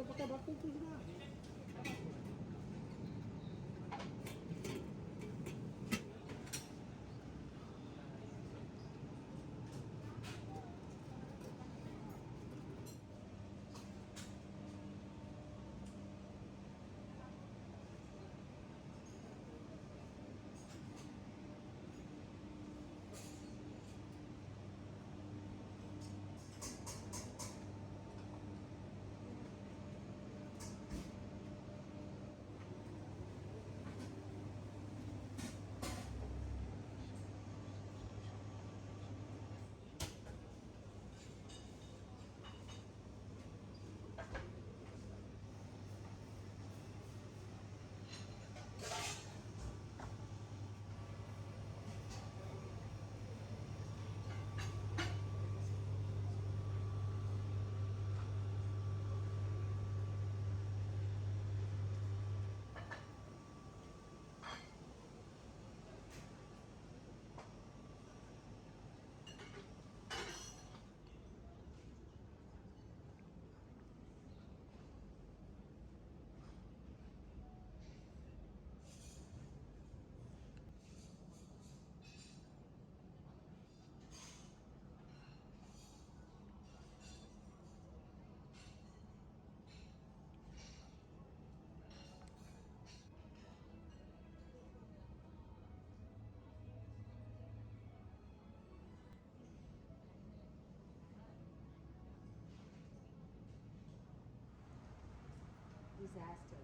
pakai batu itu sudah. Disaster.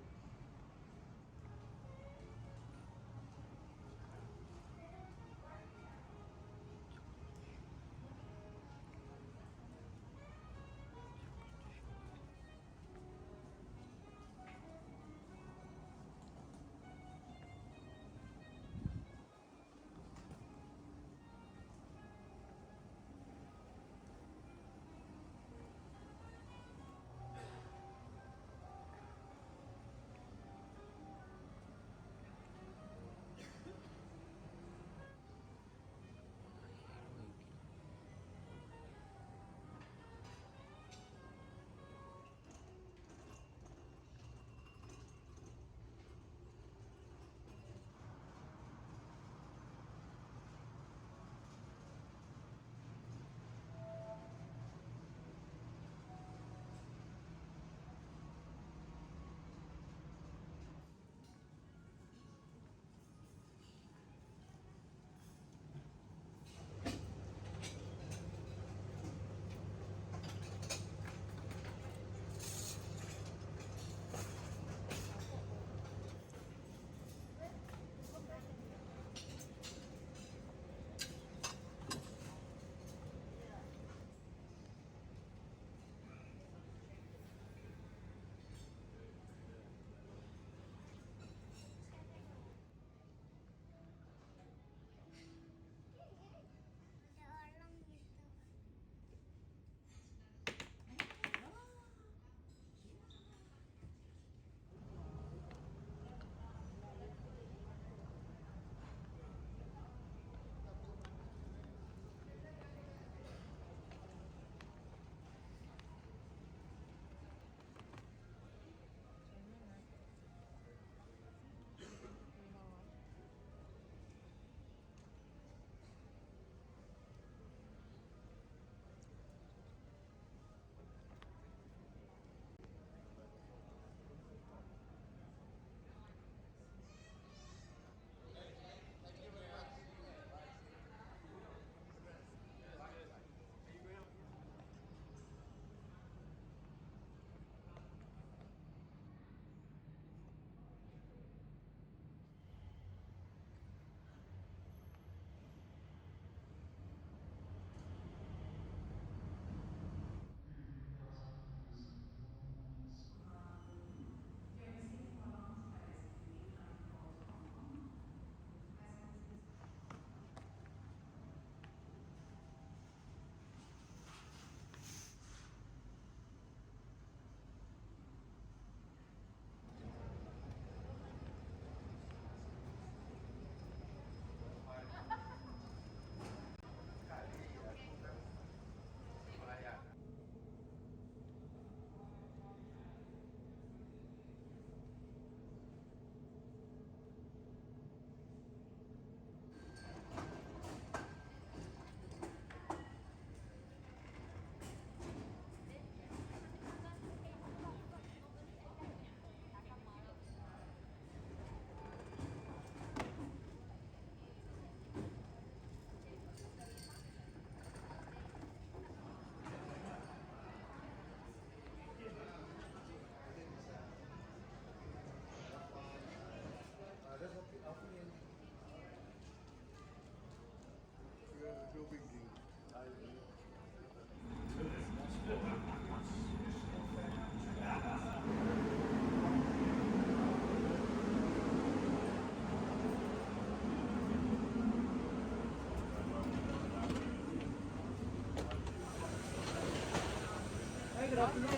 Thank you.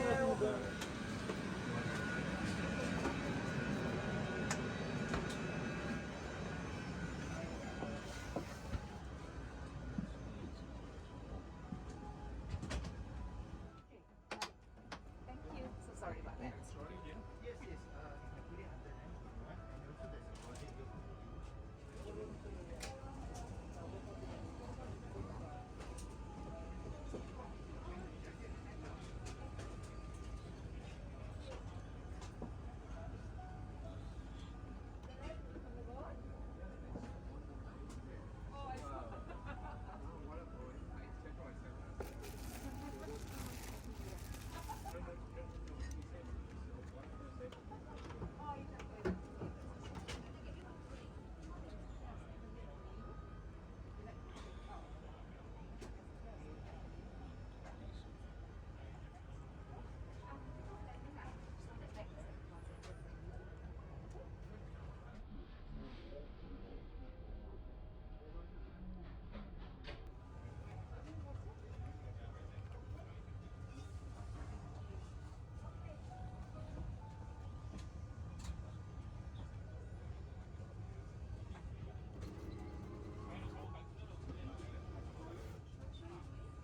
So sorry about that. Yes, yes. You can put it under there. Alright. And also there's a body here for you.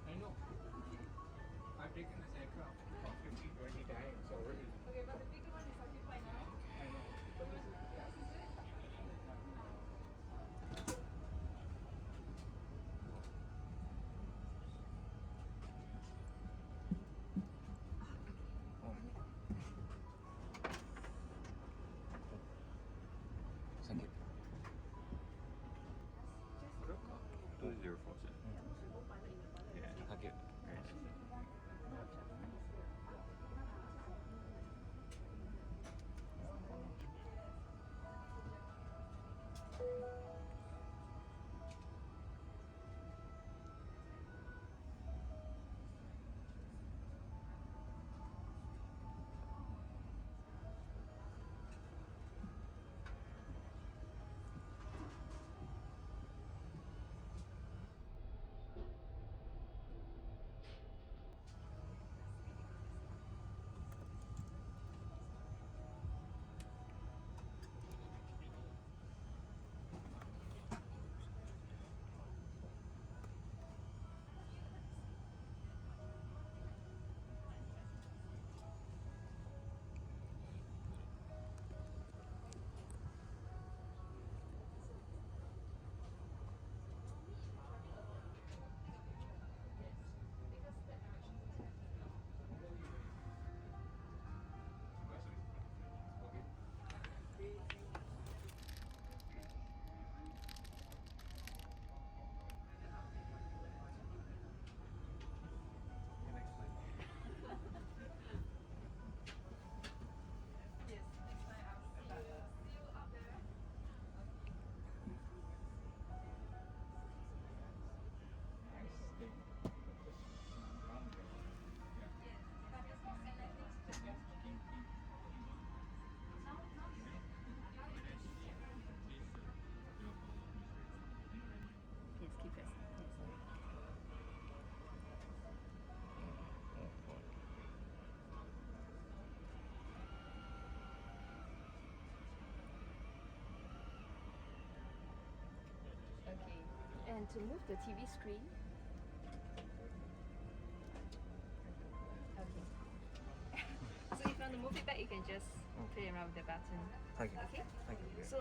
I know. I've taken this aircraft about 15, 20 times already. Okay, but the bigger one is occupied now. I know. But this is, yeah. Thank you. 2004. Yeah. Thank you. Yes, keep it. Okay. And to move the TV screen. Okay. So if you want to move it back, you can just play around with the button. Thank you. Okay. Thank you. So.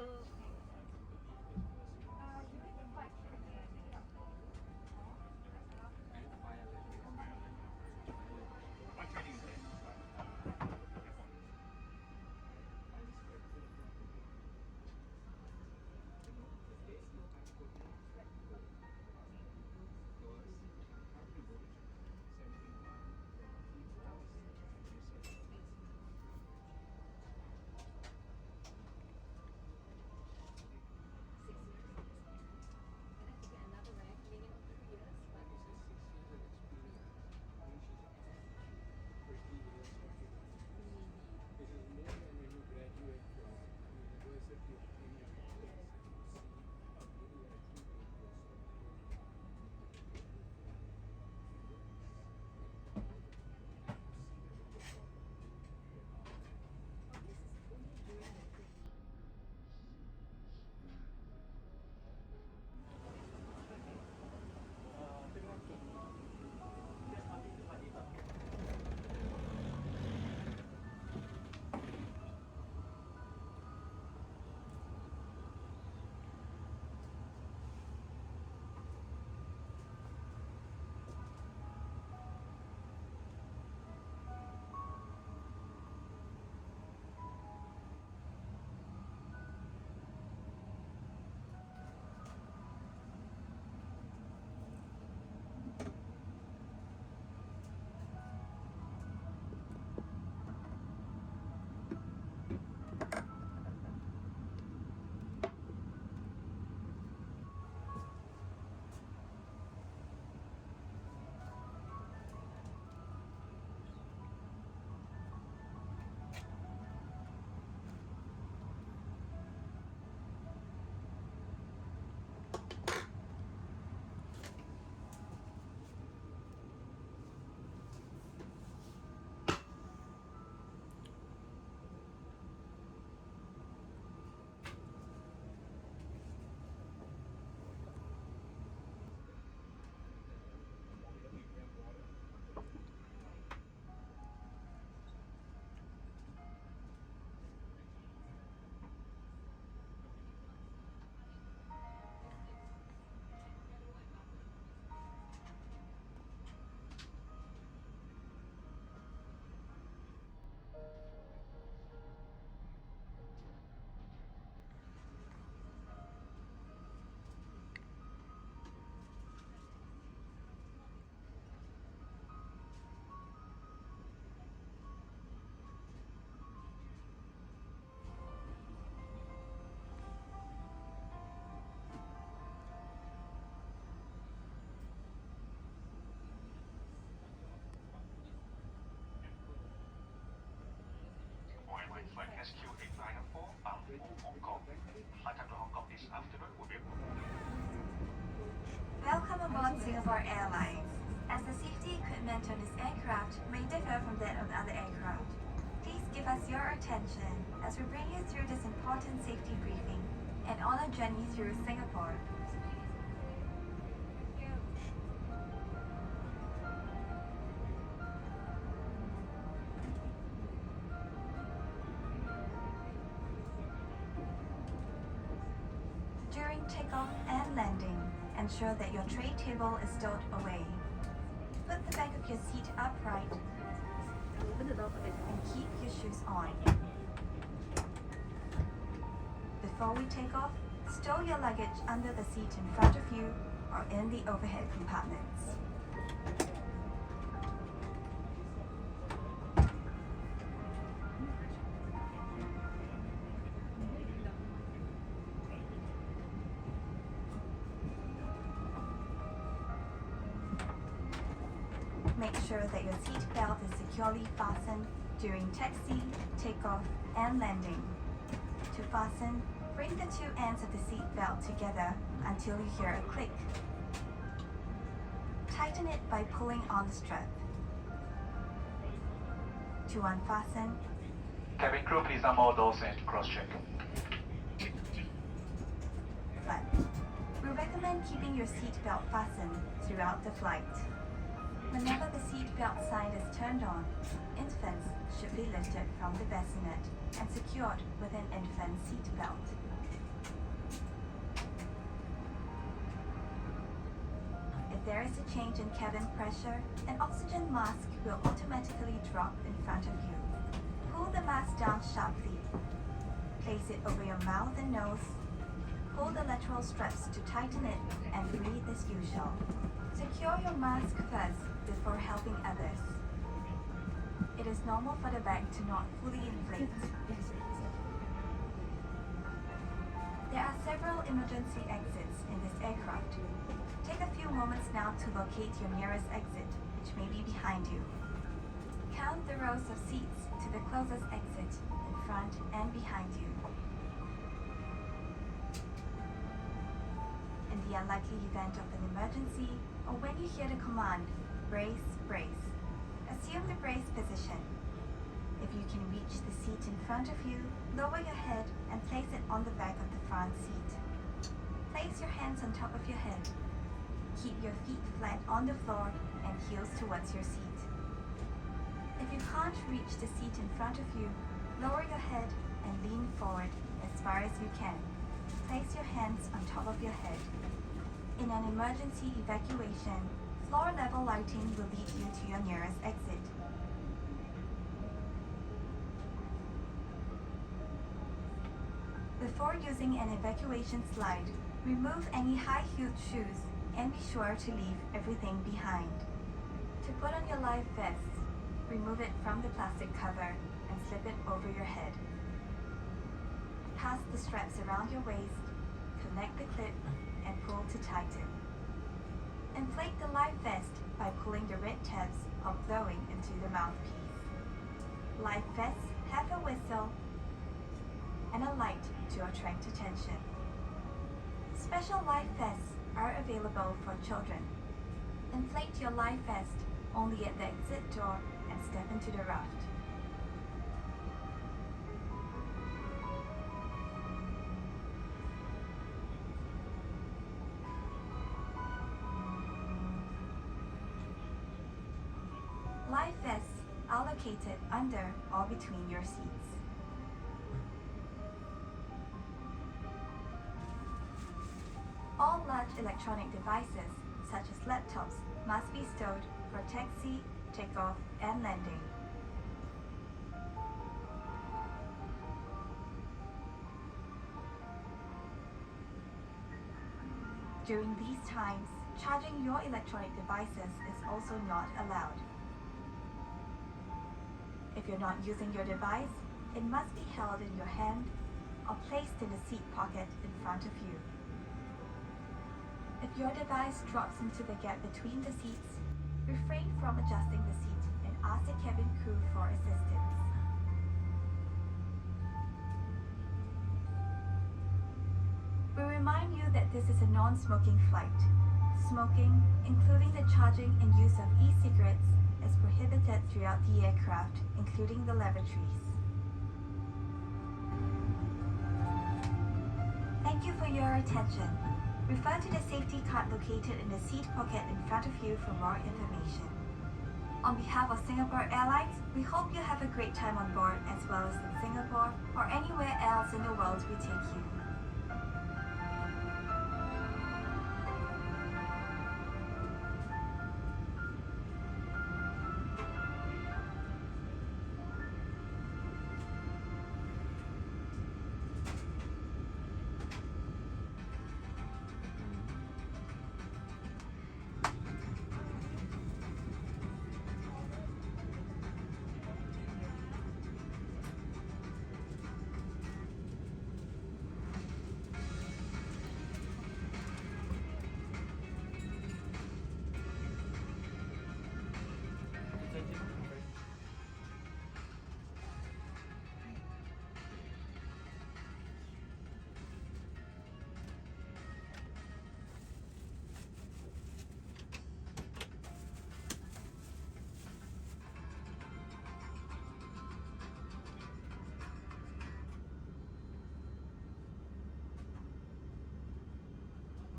Hong Kong. Flight time to Hong Kong this afternoon will be Welcome aboard Singapore Airlines. As the safety equipment on this aircraft may differ from that of other aircraft, please give us your attention as we bring you through this important safety briefing and on a journey through Singapore. During takeoff and landing, ensure that your tray table is stowed away. Put the back of your seat upright and keep your shoes on. Before we take off, stow your luggage under the seat in front of you or in the overhead compartments. Make sure that your seat belt is securely fastened during taxi, takeoff, and landing. To fasten, bring the two ends of the seat belt together until you hear a click. Tighten it by pulling on the strap. To unfasten, Cabin crew, please unload doors and cross-check. but we recommend keeping your seat belt fastened throughout the flight. Whenever the seat belt sign is turned on, infants should be lifted from the bassinet and secured with an infant seat belt. If there is a change in cabin pressure, an oxygen mask will automatically drop in front of you. Pull the mask down sharply. Place it over your mouth and nose. Pull the lateral straps to tighten it and breathe as usual. Secure your mask first before helping others. It is normal for the bag to not fully inflate. There are several emergency exits in this aircraft. Take a few moments now to locate your nearest exit, which may be behind you. Count the rows of seats to the closest exit in front and behind you. In the unlikely event of an emergency, or when you hear the command, brace, brace, assume the brace position. If you can reach the seat in front of you, lower your head and place it on the back of the front seat. Place your hands on top of your head. Keep your feet flat on the floor and heels towards your seat. If you can't reach the seat in front of you, lower your head and lean forward as far as you can. Place your hands on top of your head. In an emergency evacuation, floor level lighting will lead you to your nearest exit. Before using an evacuation slide, remove any high-heeled shoes and be sure to leave everything behind. To put on your life vest, remove it from the plastic cover and slip it over your head. Pass the straps around your waist, connect the clip, and pull to tighten. Inflate the life vest by pulling the red tabs or blowing into the mouthpiece. Life vests have a whistle and a light to attract attention. Special life vests are available for children. Inflate your life vest only at the exit door and step into the raft. Life vests are located under or between your seats. All large electronic devices, such as laptops, must be stowed for taxi, takeoff, and landing. During these times, charging your electronic devices is also not allowed. If you're not using your device, it must be held in your hand or placed in the seat pocket in front of you. If your device drops into the gap between the seats, refrain from adjusting the seat and ask the cabin crew for assistance. We remind you that this is a non-smoking flight. Smoking, including the charging and use of e-cigarettes, is prohibited throughout the aircraft, including the lavatories. Thank you for your attention. Refer to the safety card located in the seat pocket in front of you for more information. On behalf of Singapore Airlines, we hope you have a great time on board as well as in Singapore or anywhere else in the world we take you.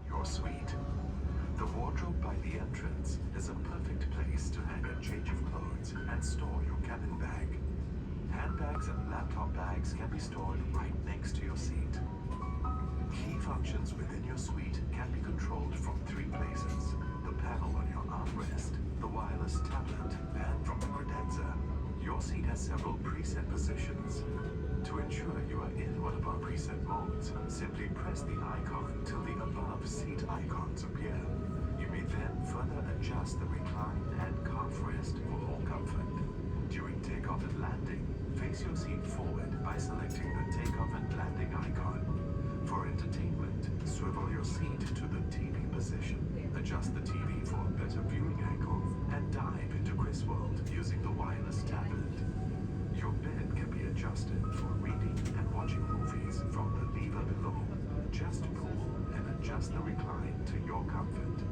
Your suite. The wardrobe by the entrance is a perfect place to hang a change of clothes and store your cabin bag. Handbags and laptop bags can be stored right next to your seat. Key functions within your suite can be controlled from 3 places: the panel on your armrest, the wireless tablet, and from the credenza. Your seat has several preset positions. To ensure you are in one of our preset modes, simply press the icon till the above seat icons appear. You may then further adjust the recline and calf rest for more comfort. During takeoff and landing, face your seat forward by selecting the takeoff and landing icon. For entertainment, swivel your seat to the TV position. Adjust the TV for a better viewing angle and dive into Chris World using the wireless tablet. Your bed can be adjusted for reading and watching movies from the lever below. Just pull and adjust the recline to your comfort.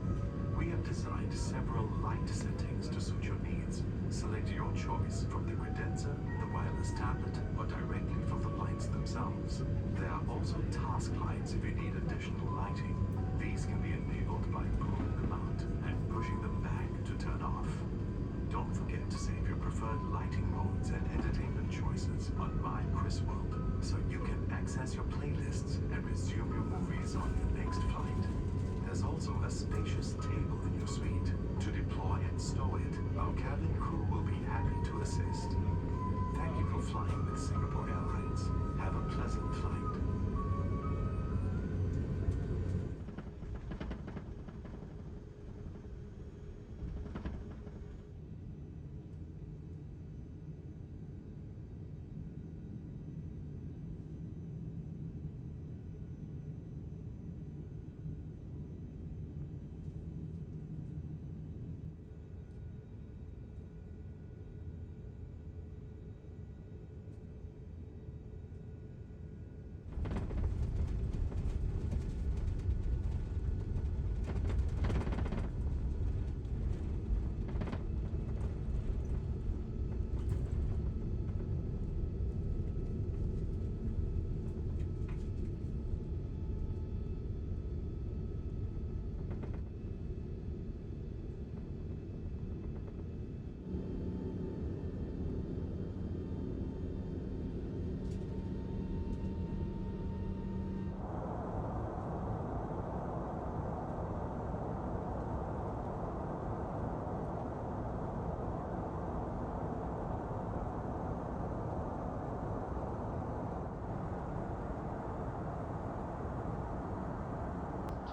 We have designed several light settings to suit your needs. Select your choice from the credenza, the wireless tablet, or directly from the lights themselves. There are also task lights if you need additional lighting. These can be enabled by pulling them out and pushing them back to turn off. Don't forget to save your preferred lighting modes and entertainment choices on My Chris World so you can access your playlists and resume your movies on your next flight. There's also a spacious table in your suite. To deploy and stow it, our cabin crew will be happy to assist. Thank you for flying with Singapore Airlines. Have a pleasant flight.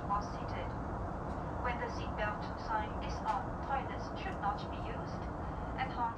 While seated. When the seatbelt sign is on, toilets should not be used, and horns.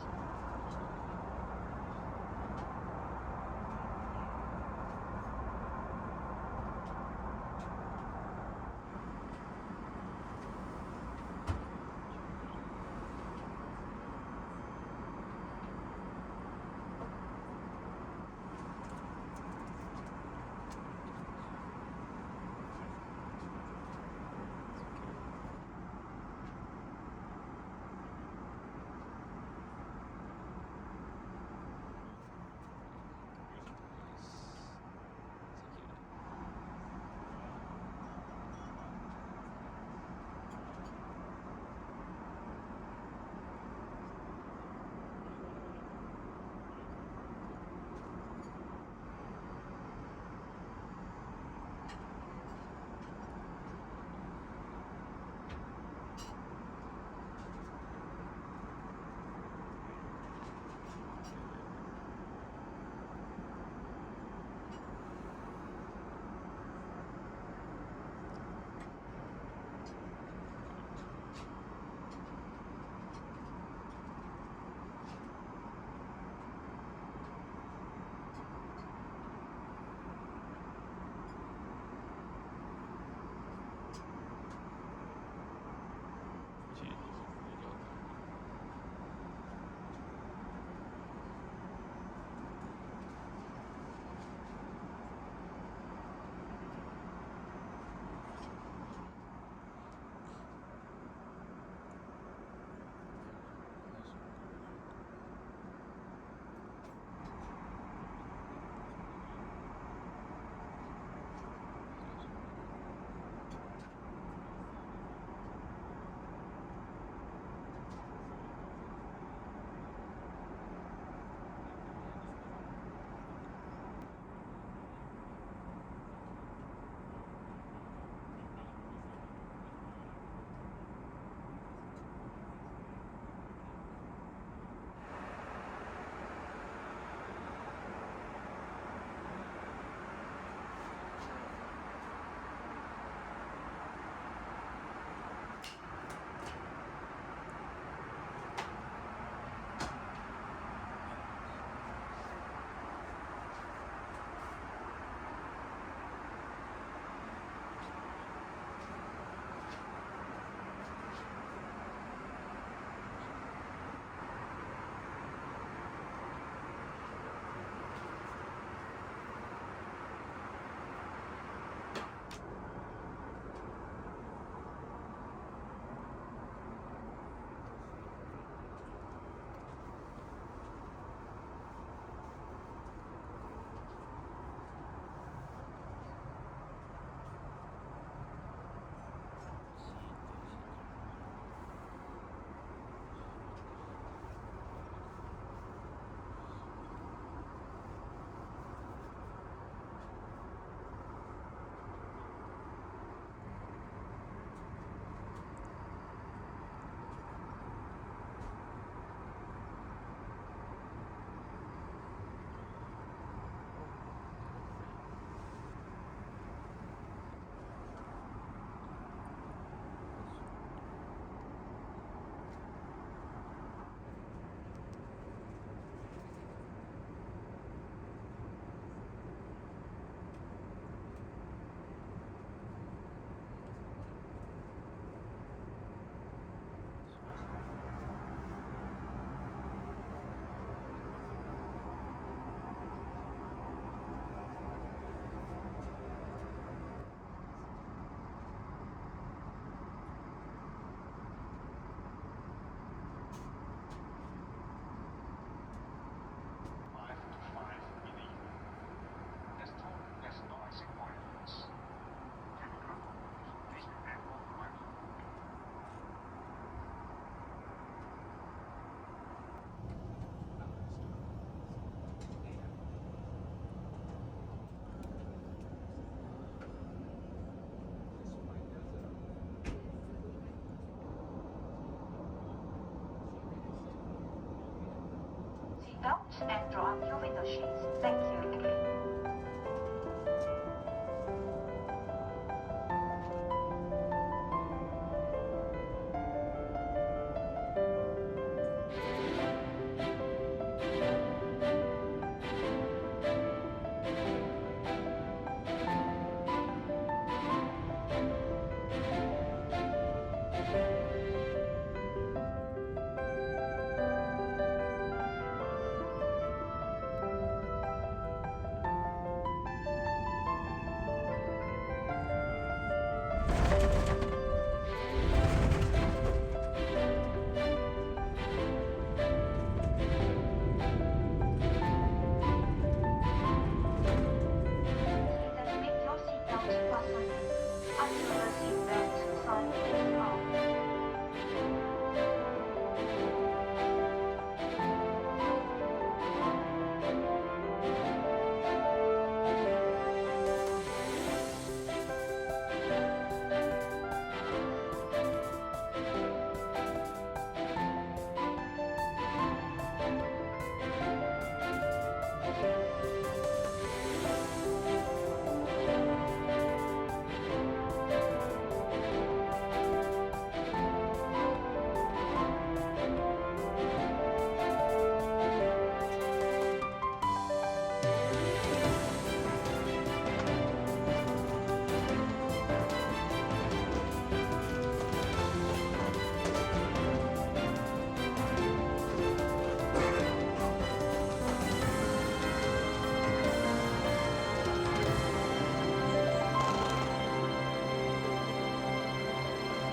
seatbelt and draw up your window shades. Thank you.